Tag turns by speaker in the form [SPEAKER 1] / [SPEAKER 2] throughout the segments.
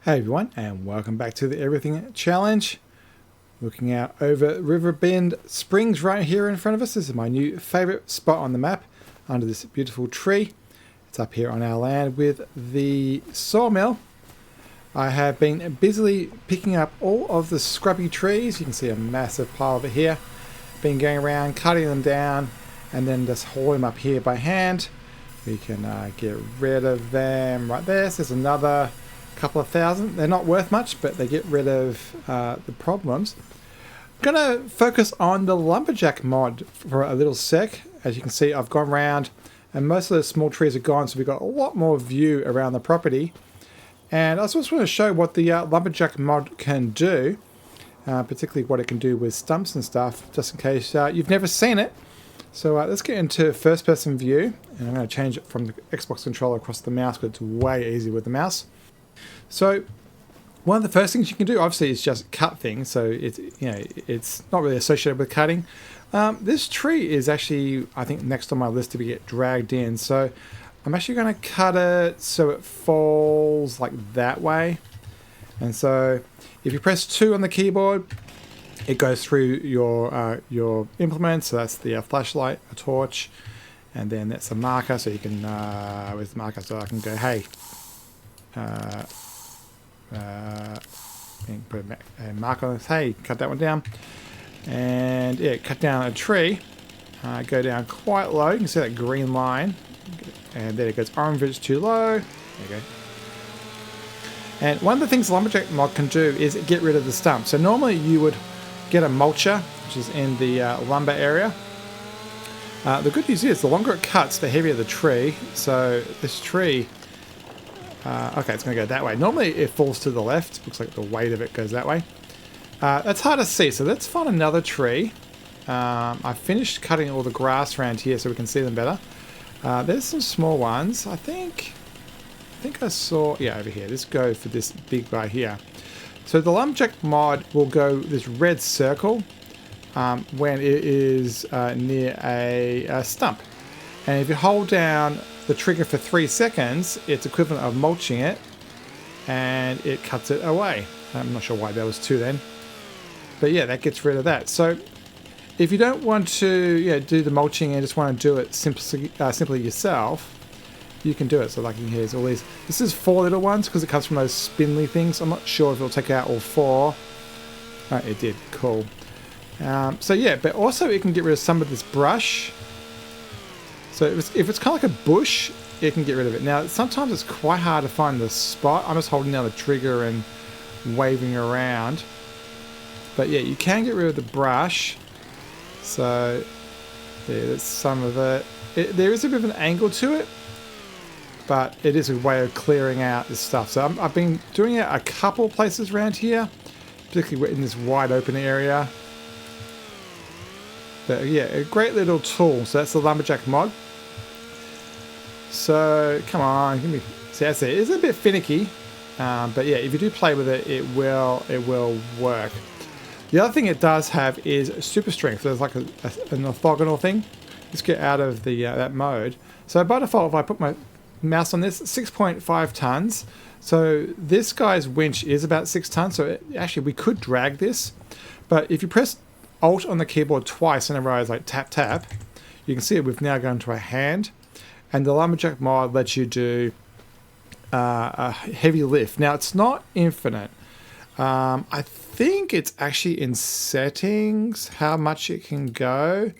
[SPEAKER 1] Hey everyone, and welcome back to the Everything Challenge. Looking out over Riverbend Springs right here in front of us. This is my new favorite spot on the map under this beautiful tree. It's up here on our land with the sawmill. I have been busily picking up all of the scrubby trees. You can see a massive pile of it here. Been going around, cutting them down, and then just hauling them up here by hand. We can get rid of them right there. So there's another couple of thousand. They're not worth much, but they get rid of the problems. I'm going to focus on the Lumberjack mod for a little sec. As you can see, I've gone around and most of the small trees are gone, so we've got a lot more view around the property. And I also want to show what the Lumberjack mod can do, particularly what it can do with stumps and stuff, just in case you've never seen it. So let's get into first person view, and I'm going to change it from the Xbox controller across the mouse because it's way easier with the mouse. So one of the first things you can do, obviously, is just cut things. So it's not really associated with cutting. This tree is actually, I think, next on my list to get dragged in. So I'm actually going to cut it so it falls like that way. And so if you press 2 on the keyboard, it goes through your implement. So that's the flashlight, a torch, and then that's a marker. So you can with the marker, so I can go, hey. Put a mark on this. Hey, cut that one down, and yeah, cut down a tree. Go down quite low. You can see that green line, and there it goes. Orange is too low. There you go. And one of the things the Lumberjack mod can do is get rid of the stump. So normally you would get a mulcher, which is in the lumber area. The good news is the longer it cuts, the heavier the tree. So this tree. Okay, it's going to go that way. Normally it falls to the left. Looks like the weight of it goes that way. That's hard to see, so let's find another tree. I finished cutting all the grass around here so we can see them better. There's some small ones. I think I saw... Yeah, over here. Let's go for this big guy here. So the Lumberjack mod will go this red circle when it is near a stump. And if you hold down the trigger for 3 seconds, it's equivalent of mulching it, and it cuts it away. I'm not sure why there was 2 then, but yeah, that gets rid of that. So if you don't want to do the mulching and just want to do it simply yourself, you can do it. So like here's all these. This is 4 little ones because it comes from those spindly things. I'm not sure if it'll take out all 4. Oh, it did. Cool. So yeah, but also it can get rid of some of this brush. So if it's kind of like a bush, it can get rid of it. Now, sometimes it's quite hard to find the spot. I'm just holding down the trigger and waving around. But yeah, you can get rid of the brush. So yeah, that's some of it. There is a bit of an angle to it, but it is a way of clearing out this stuff. So I've been doing it a couple places around here, particularly in this wide open area. But yeah, a great little tool. So that's the Lumberjack mod. So come on, give me. See, that's it. It's a bit finicky, but yeah, if you do play with it, it will work. The other thing it does have is super strength. There's like an orthogonal thing. Let's get out of the that mode. So by default, if I put my mouse on this, 6.5 tons. So this guy's winch is about 6 tons. So actually, we could drag this, but if you press Alt on the keyboard twice in a row, like tap tap, you can see it. We've now gone to a hand. And the Lumberjack mod lets you do a heavy lift. Now, it's not infinite. I think it's actually in settings how much it can go.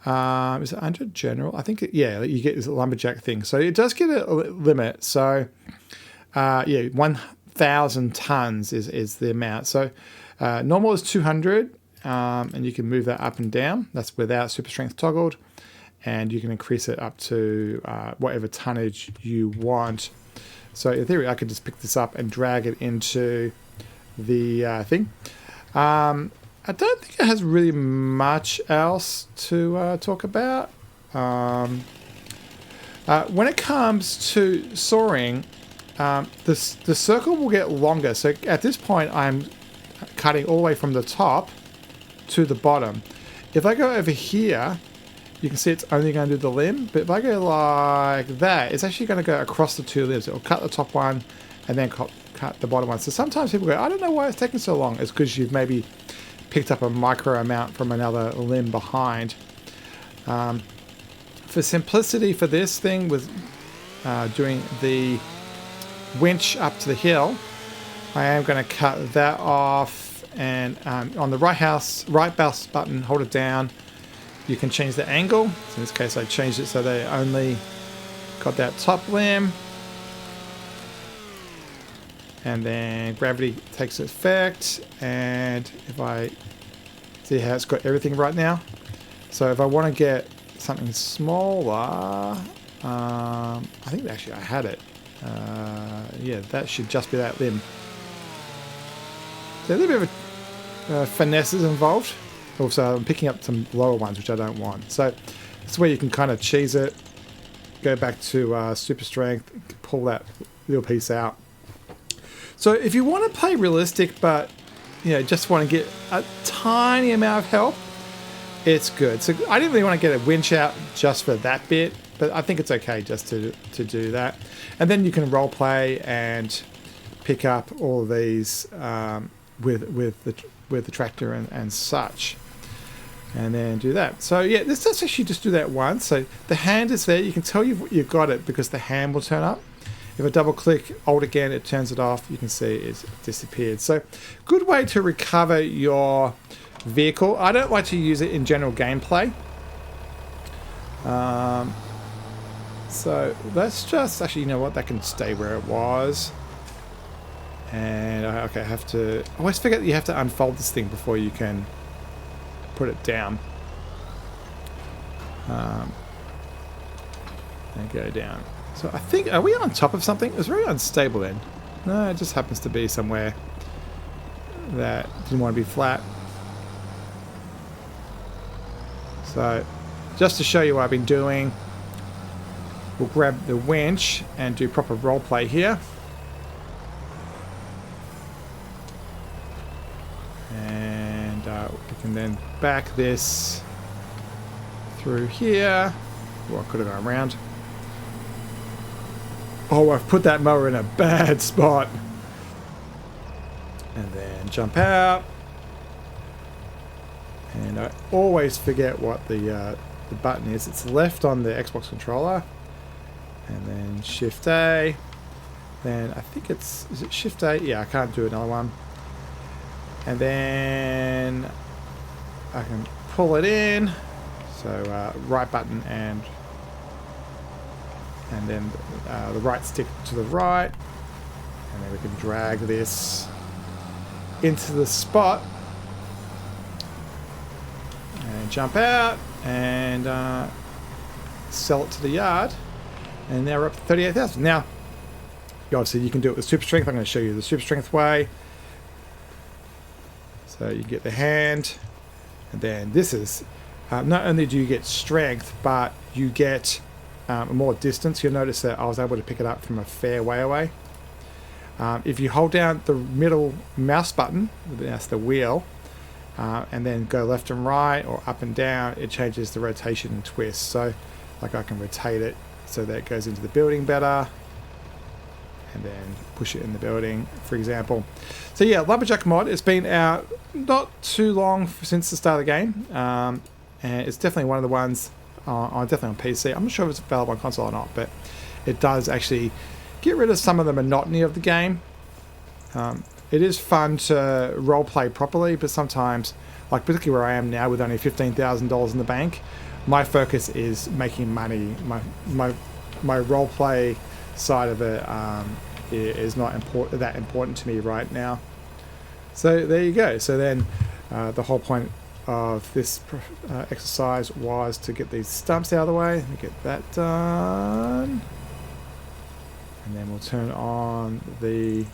[SPEAKER 1] Is it under general? I think, yeah, you get this Lumberjack thing. So it does get a limit. So, yeah, 1,000 tons is the amount. So normal is 200, and you can move that up and down. That's without super strength toggled. And you can increase it up to whatever tonnage you want. So in theory, I could just pick this up and drag it into the thing. I don't think it has really much else to talk about. When it comes to sawing, the circle will get longer. So at this point, I'm cutting all the way from the top to the bottom. If I go over here, you can see it's only going to do the limb, but if I go like that, it's actually going to go across the 2 limbs. It will cut the top one and then cut the bottom one. So sometimes people go, I don't know why it's taking so long. It's because you've maybe picked up a micro amount from another limb behind. For simplicity for this thing with doing the winch up to the hill, I am going to cut that off, and on the right mouse button, hold it down. You can change the angle. So in this case, I changed it so they only got that top limb. And then gravity takes effect, and if I see how it's got everything right now. So if I want to get something smaller, I think actually I had it. Yeah, that should just be that limb. So a little bit of finesse is involved. Also, I'm picking up some lower ones, which I don't want. So that's where you can kind of cheese it, go back to super strength, pull that little piece out. So if you want to play realistic, but just want to get a tiny amount of help, it's good. So I didn't really want to get a winch out just for that bit, but I think it's okay just to do that. And then you can role play and pick up all of these with the tractor and such. And then do that. So yeah, let's actually just do that once. So the hand is there. You can tell you've got it because the hand will turn up. If I double click, Alt again, it turns it off. You can see it's disappeared. So good way to recover your vehicle. I don't like to use it in general gameplay. So let's just, actually, you know what? That can stay where it was. And okay, I have to, I always forget that you have to unfold this thing before you can put it down. And go down. So I think, are we on top of something? It was very unstable then. No, it just happens to be somewhere that didn't want to be flat. So just to show you what I've been doing, we'll grab the winch and do proper role play here. And we can then back this through here. Oh, I could have gone around. Oh, I've put that mower in a bad spot. And then jump out. And I always forget what the button is. It's left on the Xbox controller. And then Shift A. Then I think is it Shift A? Yeah, I can't do another one. And then I can pull it in. So right button and then the right stick to the right, and then we can drag this into the spot and jump out and sell it to the yard, and now we're up to 38,000. Now obviously you can do it with super strength. I'm going to show you the super strength way. So you get the hand, and then this is not only do you get strength, but you get more distance. You'll notice that I was able to pick it up from a fair way away. If you hold down the middle mouse button, that's the wheel, and then go left and right or up and down, it changes the rotation and twist. So like I can rotate it so that it goes into the building better, and then push it in the building, for example. So yeah, Lumberjack mod, it's been out not too long since the start of the game, and it's definitely one of the ones definitely on PC. I'm not sure if it's available on console or not, but it does actually get rid of some of the monotony of the game. It is fun to role play properly, but sometimes, like particularly where I am now with only $15,000 in the bank, my focus is making money. My role play side of it is not that important to me right now. So there you go. So then the whole point of this exercise was to get these stumps out of the way. Let me get that done, and then we'll turn on the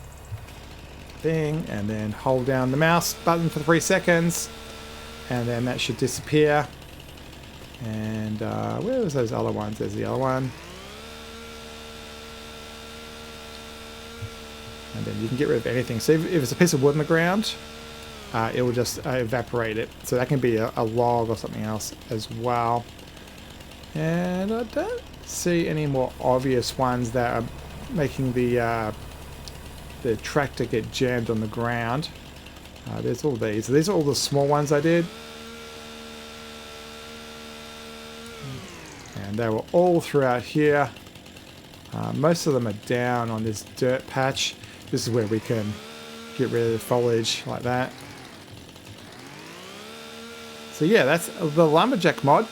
[SPEAKER 1] thing and then hold down the mouse button for 3 seconds, and then that should disappear. And where was those other ones? There's the other one. And then you can get rid of anything. So if it's a piece of wood on the ground, it will just evaporate it. So that can be a log or something else as well. And I don't see any more obvious ones that are making the the tractor get jammed on the ground. There's all these. These are all the small ones I did. And they were all throughout here. Most of them are down on this dirt patch. This is where we can get rid of the foliage like that. So yeah, that's the Lumberjack mod.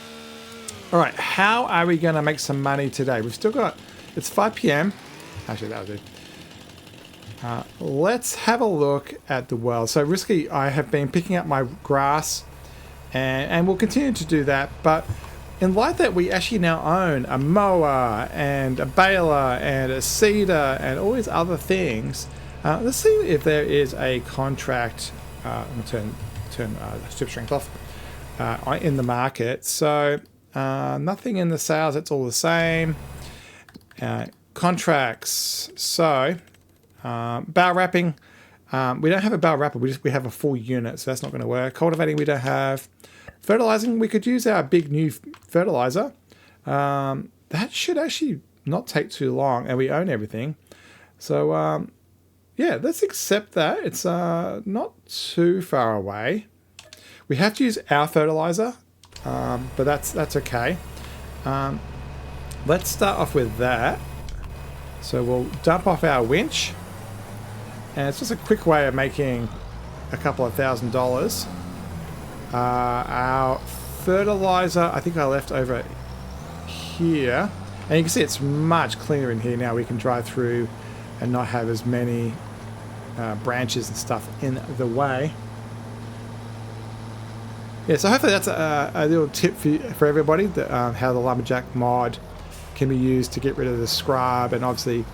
[SPEAKER 1] Alright, how are we going to make some money today? We've still got... It's 5 PM. Actually, that was it. Let's have a look at the world. So Risky, I have been picking up my grass and we'll continue to do that. But in light that we actually now own a mower and a baler and a seeder and all these other things, let's see if there is a contract. I'm going to turn strip strength off in the market. So nothing in the sales. It's all the same. Contracts. So bow wrapping. We don't have a bow wrapper. We have a full unit, so that's not going to work. Cultivating, we don't have. Fertilizing, we could use our big new fertilizer. That should actually not take too long, and we own everything. So yeah, let's accept that. It's not too far away. We have to use our fertilizer, but that's okay. Let's start off with that. So we'll dump off our winch, and it's just a quick way of making a couple of $1,000. Our fertilizer, I think I left over here, and you can see it's much cleaner in here now. We can drive through and not have as many branches and stuff in the way. Yeah, so hopefully that's a little tip for everybody, that, how the Lumberjack mod can be used to get rid of the scrub, and obviously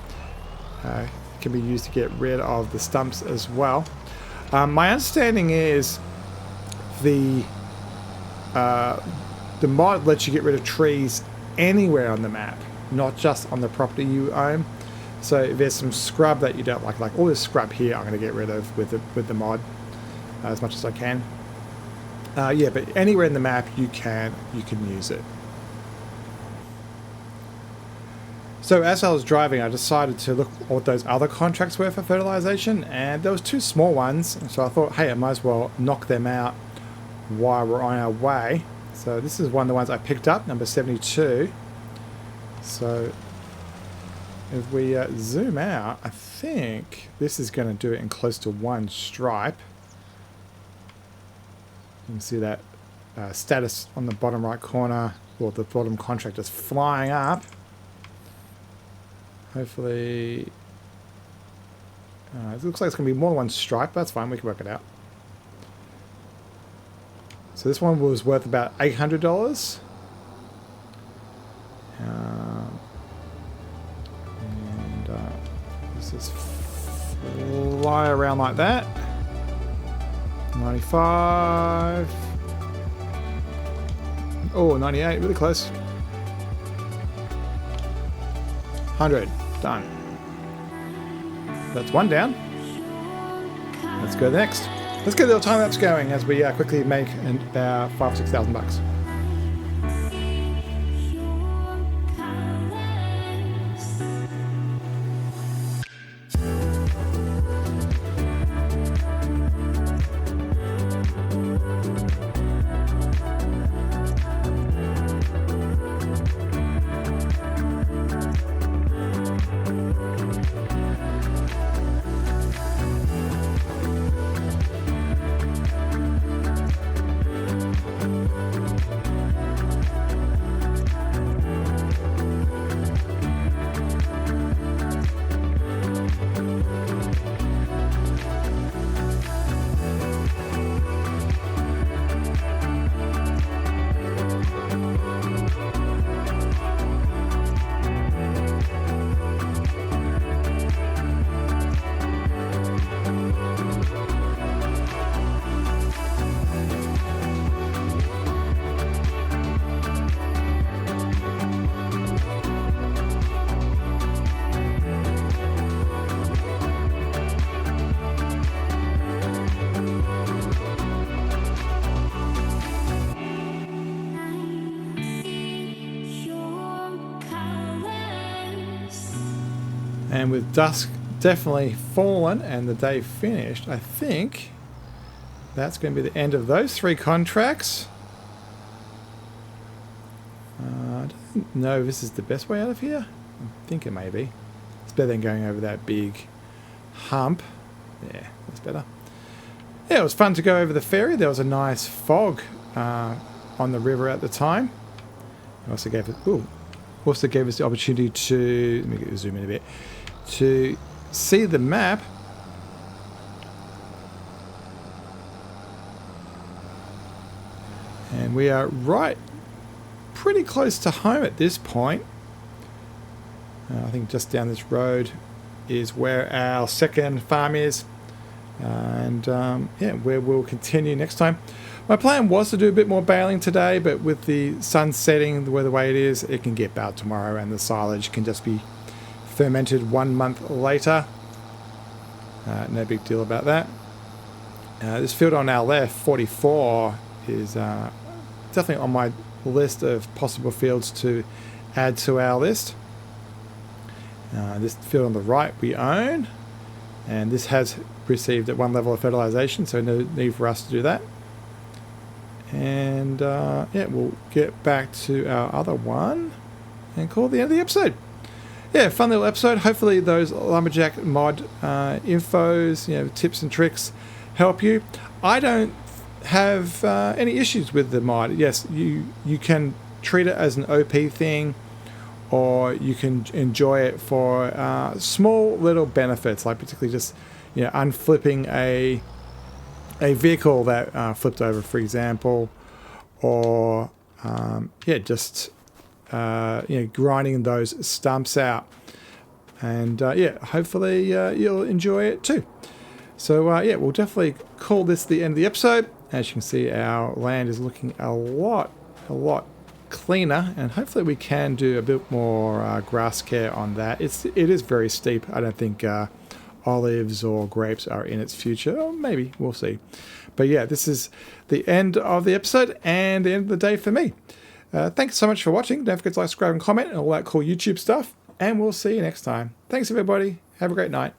[SPEAKER 1] can be used to get rid of the stumps as well. My understanding is the mod lets you get rid of trees anywhere on the map, not just on the property you own. So if there's some scrub that you don't like all this scrub here, I'm going to get rid of with the mod as much as I can. Yeah, but anywhere in the map you can use it. So as I was driving, I decided to look what those other contracts were for fertilization, and there was 2 small ones. So I thought, hey, I might as well knock them out while we're on our way. So this is one of the ones I picked up, number 72. So if we zoom out, I think this is going to do it in close to 1 stripe. You can see that status on the bottom right corner, or the bottom contract is flying up. Hopefully, it looks like it's going to be more than 1 stripe. That's fine, we can work it out. So this one was worth about $800. And let's just fly around like that. 95. Oh, 98, really close. 100, done. That's 1 down. Let's go next. Let's get the little time lapse going as we quickly make about $5,000 or $6,000. And with dusk definitely fallen and the day finished. I think that's going to be the end of those 3 contracts. I don't know if this is the best way out of here. I think it may be. It's better than going over that big hump. Yeah, that's better. Yeah, it was fun to go over the ferry. There was a nice fog on the river at the time. It also gave us the opportunity to, let me zoom in a bit, to see the map. And we are pretty close to home at this point. I think just down this road is where our second farm is. And yeah, where we'll continue next time. My plan was to do a bit more baling today, but with the sun setting the way it is, it can get baled tomorrow and the silage can just be fermented 1 month later. No big deal about that. This field on our left, 44, is definitely on my list of possible fields to add to our list. This field on the right we own, and this has received at 1 level of fertilization, so no need for us to do that. And yeah, we'll get back to our other one and call it the end of the episode. Yeah, fun little episode. Hopefully those Lumberjack mod infos, tips and tricks help you. I don't have any issues with the mod. Yes, you can treat it as an OP thing, or you can enjoy it for small little benefits, like particularly just unflipping a vehicle that flipped over, for example, or just grinding those stumps out. And yeah, hopefully you'll enjoy it too. So yeah, we'll definitely call this the end of the episode. As you can see, our land is looking a lot cleaner, and hopefully we can do a bit more grass care on that. It is very steep. I don't think olives or grapes are in its future, or maybe, we'll see. But yeah, this is the end of the episode and the end of the day for me. Thanks so much for watching. Don't forget to like, subscribe and comment and all that cool YouTube stuff, and we'll see you next time. Thanks everybody. Have a great night.